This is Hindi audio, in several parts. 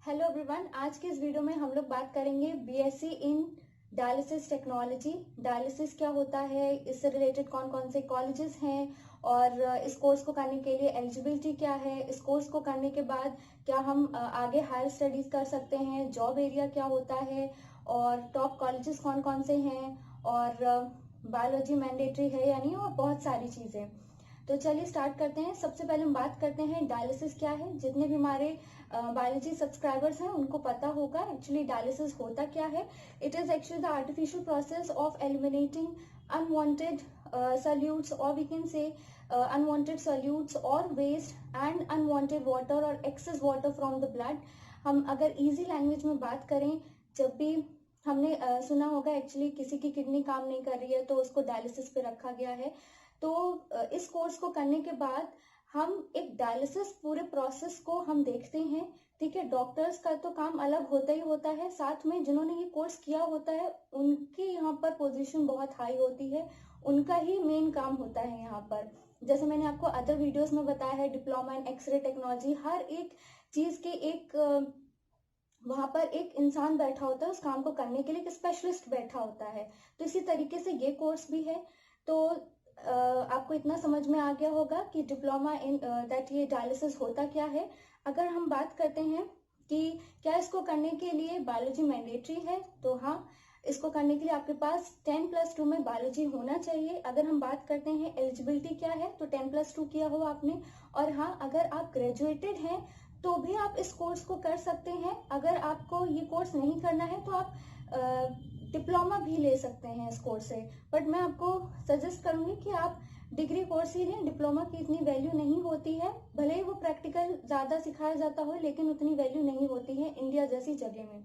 हेलो एवरीवन, आज के इस वीडियो में हम लोग बात करेंगे BSc in dialysis technology. Dialysis क्या होता है, इससे रिलेटेड कौन कौन से कॉलेजेस हैं और इस कोर्स को करने के लिए एलिजिबिलिटी क्या है, इस कोर्स को करने के बाद क्या हम आगे हायर स्टडीज कर सकते हैं, जॉब एरिया क्या होता है और टॉप कॉलेजेस कौन कौन से हैं और बायोलॉजी मैंडेटरी है या नहीं, और बहुत सारी चीजें। तो चलिए स्टार्ट करते हैं। सबसे पहले हम बात करते हैं डायलिसिस क्या है। जितने भी हमारे बायोलॉजी सब्सक्राइबर्स हैं उनको पता होगा एक्चुअली डायलिसिस होता क्या है। It is actually the artificial process of eliminating unwanted solutes, or we can say unwanted solutes or waste and unwanted water or excess water from the blood। हम अगर इजी लैंग्वेज में बात करें, जब भी हमने सुना होगा एक्चुअली किसी की किडनी काम नहीं कर रही है तो उसको डायलिसिस पे रखा गया है। तो इस कोर्स को करने के बाद हम एक डायलिसिस पूरे प्रोसेस को हम देखते हैं। ठीक है, डॉक्टर्स का तो काम अलग होता ही होता है, साथ में जिन्होंने ये कोर्स किया होता है उनकी यहाँ पर पोजीशन बहुत हाई होती है, उनका ही मेन काम होता है यहाँ पर। जैसे मैंने आपको अदर वीडियोस में बताया है, डिप्लोमा इन एक्सरे टेक्नोलॉजी, हर एक चीज के एक वहां पर एक इंसान बैठा होता है उस काम को करने के लिए, एक स्पेशलिस्ट बैठा होता है। तो इसी तरीके से ये कोर्स भी है। तो आपको इतना समझ में आ गया होगा कि डिप्लोमा इन दैट ये डायलिसिस होता क्या है। अगर हम बात करते हैं कि क्या इसको करने के लिए बायोलॉजी मैंडेटरी है, तो हाँ, इसको करने के लिए आपके पास 10+2 में बायोलॉजी होना चाहिए। अगर हम बात करते हैं एलिजिबिलिटी क्या है, तो 10+2 किया हो आपने। और हाँ, अगर आप ग्रेजुएटेड हैं तो भी आप इस कोर्स को कर सकते हैं। अगर आपको ये कोर्स नहीं करना है तो आप डिप्लोमा भी ले सकते हैं इस कोर्स से, बट मैं आपको सजेस्ट करूंगी कि आप डिग्री कोर्स ही लें। डिप्लोमा की इतनी वैल्यू नहीं होती है, भले ही वो प्रैक्टिकल ज्यादा सिखाया जाता हो, लेकिन उतनी वैल्यू नहीं होती है इंडिया जैसी जगह में।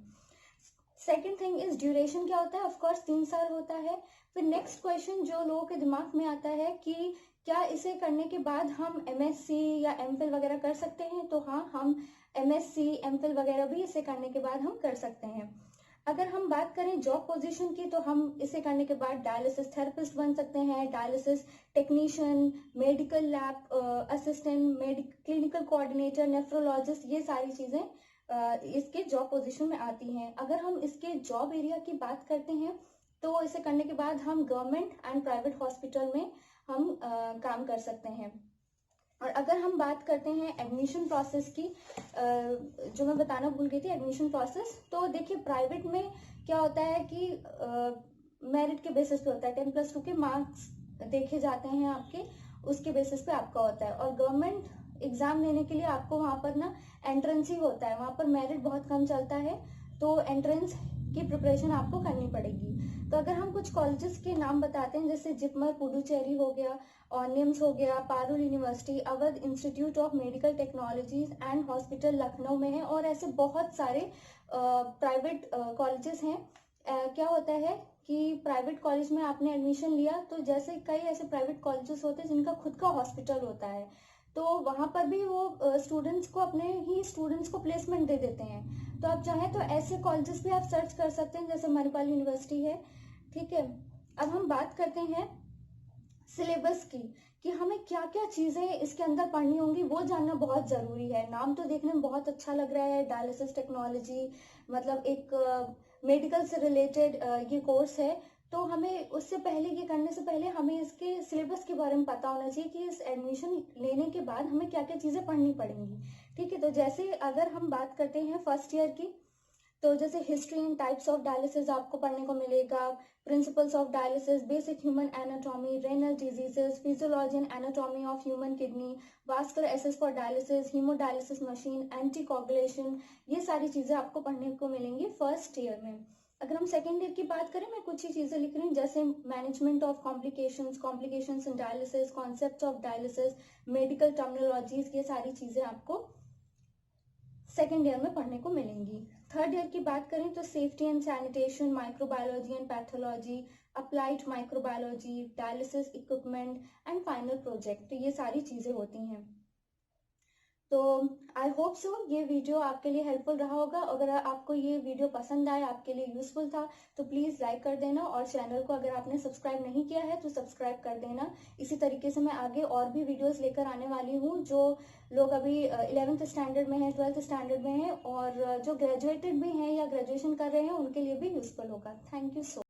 सेकेंड थिंग इज ड्यूरेशन क्या होता है। ऑफकोर्स 3 साल होता है। फिर नेक्स्ट क्वेश्चन जो लोगों के दिमाग में आता है कि क्या इसे करने के बाद हम एमएससी या एमफिल वगैरह कर सकते हैं, तो हाँ, हम एमएससी एमफिल वगैरह भी इसे करने के बाद हम कर सकते हैं। अगर हम बात करें जॉब पोजीशन की, तो हम इसे करने के बाद डायलिसिस थेरेपिस्ट बन सकते हैं, dialysis technician, medical lab assistant, clinical coordinator, nephrologist, ये सारी चीजें इसके जॉब पोजीशन में आती हैं। अगर हम इसके जॉब एरिया की बात करते हैं तो इसे करने के बाद हम गवर्नमेंट एंड प्राइवेट हॉस्पिटल में हम काम कर सकते हैं। और अगर हम बात करते हैं एडमिशन प्रोसेस की, जो मैं बताना भूल गई थी, एडमिशन प्रोसेस, तो देखिए प्राइवेट में क्या होता है कि मेरिट के बेसिस पे होता है, 10+2 के मार्क्स देखे जाते हैं आपके, उसके बेसिस पे आपका होता है। और गवर्नमेंट एग्जाम देने के लिए आपको वहां पर ना एंट्रेंस ही होता है, वहां पर मेरिट बहुत कम चलता है, तो एंट्रेंस की प्रिपरेशन आपको करनी पड़ेगी। तो अगर हम कुछ कॉलेजेस के नाम बताते हैं, जैसे जिपमर पुडुचेरी हो गया, और निम्स हो गया, Parul university, Awadh institute of medical technologies and hospital Lucknow में है, और ऐसे बहुत सारे प्राइवेट कॉलेजेस हैं। क्या होता है कि प्राइवेट कॉलेज में आपने एडमिशन लिया, तो जैसे कई ऐसे प्राइवेट कॉलेजेस होते हैं जिनका खुद का हॉस्पिटल होता है, तो वहां पर भी वो स्टूडेंट्स को, अपने ही स्टूडेंट्स को प्लेसमेंट दे देते हैं। तो आप चाहें तो ऐसे कॉलेजेस भी आप सर्च कर सकते हैं, जैसे मणिपाल यूनिवर्सिटी है। ठीक है, अब हम बात करते हैं सिलेबस की, कि हमें क्या क्या चीजें इसके अंदर पढ़नी होंगी, वो जानना बहुत जरूरी है। नाम तो देखने में बहुत अच्छा लग रहा है, डायलिसिस टेक्नोलॉजी, मतलब एक मेडिकल से रिलेटेड ये कोर्स है। तो हमें उससे पहले, ये करने से पहले, हमें इसके सिलेबस के बारे में पता होना चाहिए कि इस एडमिशन लेने के बाद हमें क्या क्या चीजें पढ़नी पड़ेंगी। ठीक है, तो जैसे अगर हम बात करते हैं फर्स्ट ईयर की, तो जैसे history and types of dialysis आपको पढ़ने को मिलेगा, principles of dialysis, basic human anatomy, renal diseases, physiology and anatomy of human kidney, vascular access for dialysis, hemodialysis machine, anticoagulation, ये सारी चीजें आपको पढ़ने को मिलेंगी फर्स्ट ईयर में। अगर हम सेकेंड ईयर की बात करें, मैं कुछ ही चीजें लिख रही हूँ, जैसे management of complications in dialysis, concept of dialysis, medical terminologies, ये सारी चीजें आपको सेकेंड ईयर में पढ़ने को मिलेंगी। थर्ड ईयर की बात करें तो safety and sanitation, microbiology and pathology, applied microbiology, dialysis equipment and final project, तो ये सारी चीजें होती हैं। तो आई होप सो ये वीडियो आपके लिए हेल्पफुल रहा होगा। अगर आपको ये वीडियो पसंद आया, आपके लिए यूजफुल था, तो प्लीज लाइक कर देना, और चैनल को अगर आपने सब्सक्राइब नहीं किया है तो सब्सक्राइब कर देना। इसी तरीके से मैं आगे और भी वीडियोस लेकर आने वाली हूँ जो लोग अभी 11th स्टैंडर्ड में हैं, 12th स्टैंडर्ड में हैं, और जो ग्रेजुएटेड भी हैं या ग्रेजुएशन कर रहे हैं उनके लिए भी यूजफुल होगा। Thank you so